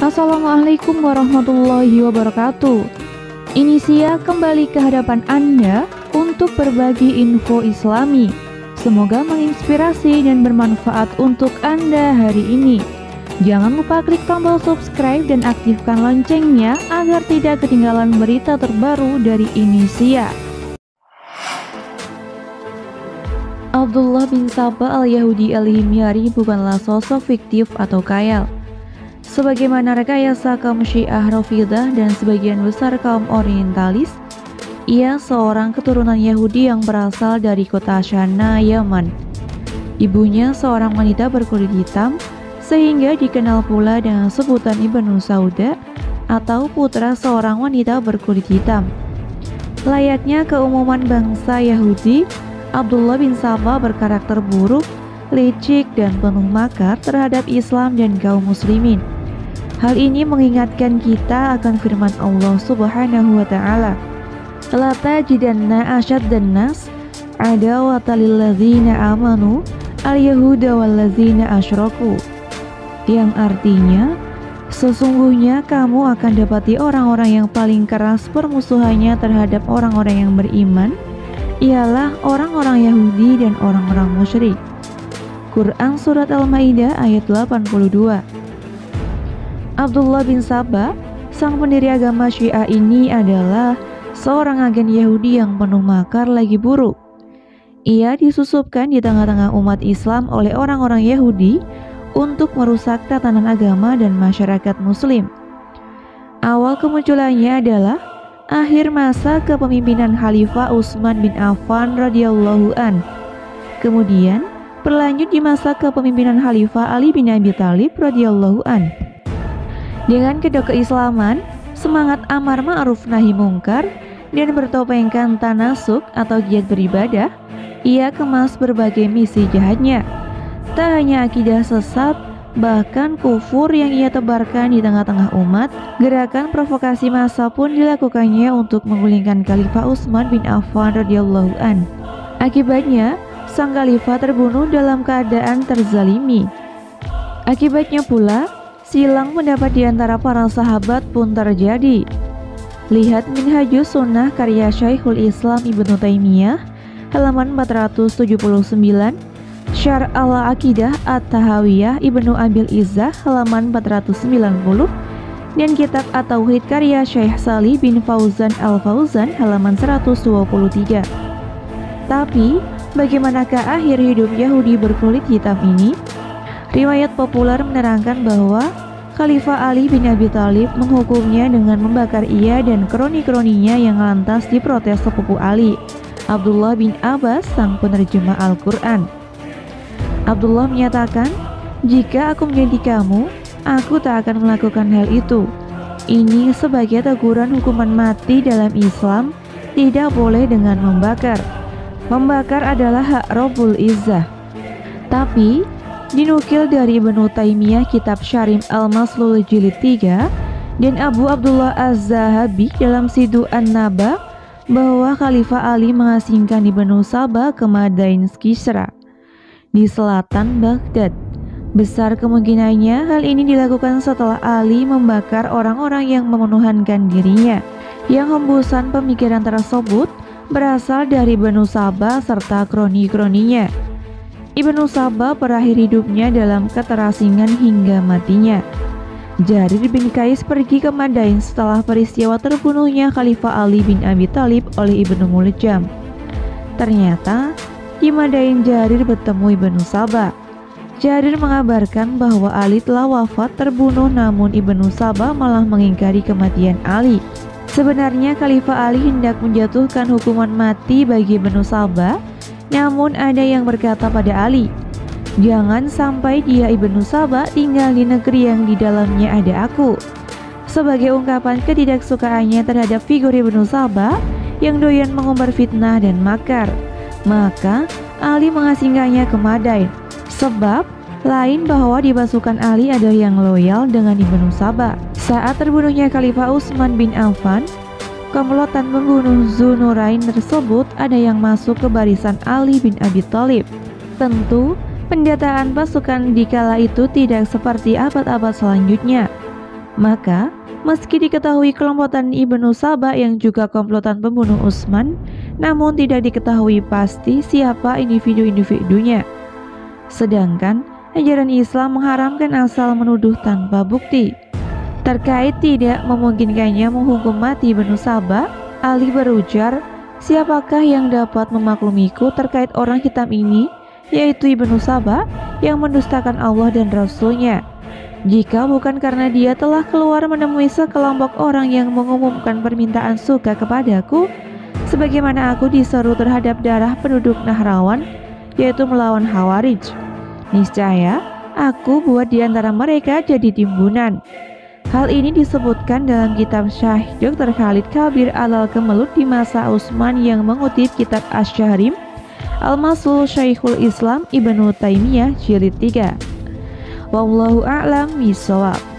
Assalamualaikum warahmatullahi wabarakatuh. Inisia kembali ke hadapan Anda untuk berbagi info Islami. Semoga menginspirasi dan bermanfaat untuk Anda hari ini. Jangan lupa klik tombol subscribe dan aktifkan loncengnya agar tidak ketinggalan berita terbaru dari Inisia. Abdullah bin Saba al-Yahudi al-Himyari bukanlah sosok fiktif atau khayal. Sebagaimana rekayasa kaum Syiah Rafidah dan sebagian besar kaum Orientalis, ia seorang keturunan Yahudi yang berasal dari kota Shana, Yaman. Ibunya seorang wanita berkulit hitam, sehingga dikenal pula dengan sebutan Ibnu Sauda atau putra seorang wanita berkulit hitam. Layaknya keumuman bangsa Yahudi, Abdullah bin Saba berkarakter buruk, licik, dan penuh makar terhadap Islam dan kaum muslimin. Hal ini mengingatkan kita akan firman Allah Subhanahu wa ta'ala, "La tajidanna asyaddan nas adawatan lil ladzina amanu al-yahuda wal ladzina asyraku." Yang artinya, sesungguhnya kamu akan dapati orang-orang yang paling keras permusuhannya terhadap orang-orang yang beriman ialah orang-orang Yahudi dan orang-orang musyrik. Quran Surat Al-Maidah ayat 82. Abdullah bin Saba, sang pendiri agama Syiah ini adalah seorang agen Yahudi yang penuh makar lagi buruk. Ia disusupkan di tengah-tengah umat Islam oleh orang-orang Yahudi untuk merusak tatanan agama dan masyarakat muslim. Awal kemunculannya adalah akhir masa kepemimpinan Khalifah Utsman bin Affan radhiyallahu an. Kemudian berlanjut di masa kepemimpinan Khalifah Ali bin Abi Thalib radhiyallahu an. Dengan kedok keislaman, semangat amar ma'ruf nahi mungkar, dan bertopengkan tanasuk atau giat beribadah, ia kemas berbagai misi jahatnya. Tak hanya akidah sesat, bahkan kufur yang ia tebarkan di tengah-tengah umat, gerakan provokasi massa pun dilakukannya untuk menggulingkan Khalifah Utsman bin Affan radhiyallahu an. Akibatnya, sang khalifah terbunuh dalam keadaan terzalimi. Akibatnya pula, silang pendapat di antara para sahabat pun terjadi. Lihat Minhajus Sunnah karya Syekhul Islam Ibnu Taimiyah halaman 479, Syarh al-Aqidah At-Tahawiyah Ibnu Abil Izzah halaman 490, dan kitab At-Tauhid karya Syekh Salih bin Fauzan Al-Fauzan halaman 123. Tapi, bagaimanakah akhir hidup Yahudi berkulit hitam ini? Riwayat populer menerangkan bahwa Khalifah Ali bin Abi Thalib menghukumnya dengan membakar ia dan kroni-kroninya yang lantas diprotes sepupu Ali, Abdullah bin Abbas, sang penerjemah Al-Quran. Abdullah menyatakan, "Jika aku menjadi kamu, aku tak akan melakukan hal itu. Ini sebagai teguran hukuman mati dalam Islam, tidak boleh dengan membakar. Membakar adalah hak Rabbul Izzah." Tapi dinukil dari Ibnu Taimiyah kitab Syarim Al-Maslul jilid 3 dan Abu Abdullah Az-Zahabi dalam Sidu An-Naba bahwa Khalifah Ali mengasingkan Ibnu Saba ke Madain Kisra di selatan Baghdad. Besar kemungkinannya hal ini dilakukan setelah Ali membakar orang-orang yang memenuhankan dirinya. Yang hembusan pemikiran tersebut berasal dari Ibnu Saba serta kroni-kroninya. Ibnu Saba berakhir hidupnya dalam keterasingan hingga matinya. Jarir bin Qais pergi ke Madain setelah peristiwa terbunuhnya Khalifah Ali bin Abi Thalib oleh Ibnu Muljam. Ternyata di Madain Jarir bertemu Ibnu Saba. Jarir mengabarkan bahwa Ali telah wafat terbunuh, namun Ibnu Saba malah mengingkari kematian Ali. Sebenarnya Khalifah Ali hendak menjatuhkan hukuman mati bagi Ibnu Saba, namun ada yang berkata pada Ali, "Jangan sampai dia Ibnu Saba tinggal di negeri yang di dalamnya ada aku." Sebagai ungkapan ketidaksukaannya terhadap figur Ibnu Saba yang doyan mengumbar fitnah dan makar, maka Ali mengasingkannya ke Madain. Sebab lain bahwa di pasukan Ali ada yang loyal dengan Ibnu Saba. Saat terbunuhnya Khalifah Utsman bin Affan, komplotan pembunuh Dzunurain tersebut ada yang masuk ke barisan Ali bin Abi Thalib. Tentu, pendataan pasukan di kala itu tidak seperti abad-abad selanjutnya. Maka, meski diketahui kelompokan Ibnu Sabah yang juga komplotan pembunuh Utsman, namun tidak diketahui pasti siapa individu-individunya. Sedangkan, ajaran Islam mengharamkan asal menuduh tanpa bukti. Terkait tidak memungkinkannya menghukum mati Ibnu Sabah, Ali berujar, siapakah yang dapat memaklumiku terkait orang hitam ini, yaitu Ibnu Sabah yang mendustakan Allah dan Rasul-Nya. Jika bukan karena dia telah keluar menemui sekelompok orang yang mengumumkan permintaan surga kepadaku, sebagaimana aku diseru terhadap darah penduduk Nahrawan, yaitu melawan Khawarij. Niscaya, aku buat di antara mereka jadi timbunan. Hal ini disebutkan dalam kitab Syarh Dr. Khalid Kabir Al-Kemelut di masa Utsman yang mengutip kitab Asy-Syahrim Al-Masul Syekhul Islam Ibnu Taimiyah jilid 3. Wallahu a'lam bishawab.